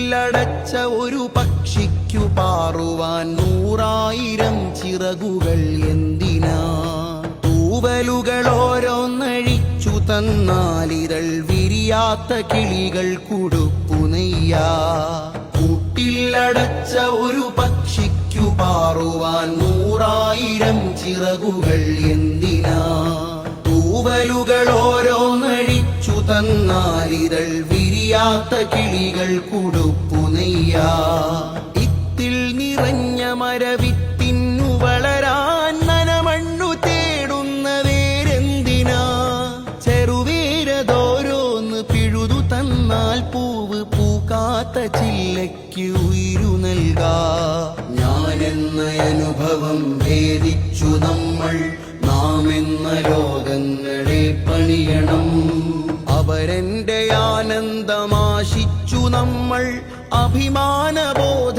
കൂട്ടിലടച്ച ഒരു പക്ഷിക്കു പാറുവാൻ 100,000 ചിറകുകൾ എന്തിനാ? തൂവലുകൾ ഓരോന്നഴിച്ചു തന്നാലിതൾ വിരിയാത്ത കിളികൾ കുടുപ്പുനെയ്യാ. കൂട്ടിലടച്ച ഒരു പക്ഷിക്കു പാറുവാൻ 100,000 ചിറകുകൾ എന്തിനാ? തൂവലുകൾ ഓരോന്നഴിച്ചു തന്നാലിതൾ വിരിയാത്ത കിളികൾ കുടുപ്പുനെയ്യാ. ഇത്തിൽ നിറഞ്ഞ മരവിത്തിന്നു വളരാൻ നനമണ്ണു തേടുന്ന വേരെന്തിനാ? ചെറുവേരതോരോന്ന് പിഴുതു തന്നാൽ പൂവ് പൂക്കാത്ത ചില്ലയ്ക്ക് ഉയിരു നൽകാ. ഞാനെന്ന അനുഭവം ഭേദിച്ചു നമ്മൾ, നാം എന്ന ലോകങ്ങളെ പണിയണം. അവരെന്റെ ആനന്ദമാശിച്ചു നമ്മൾ, അഭിമാനബോധങ്ങളെ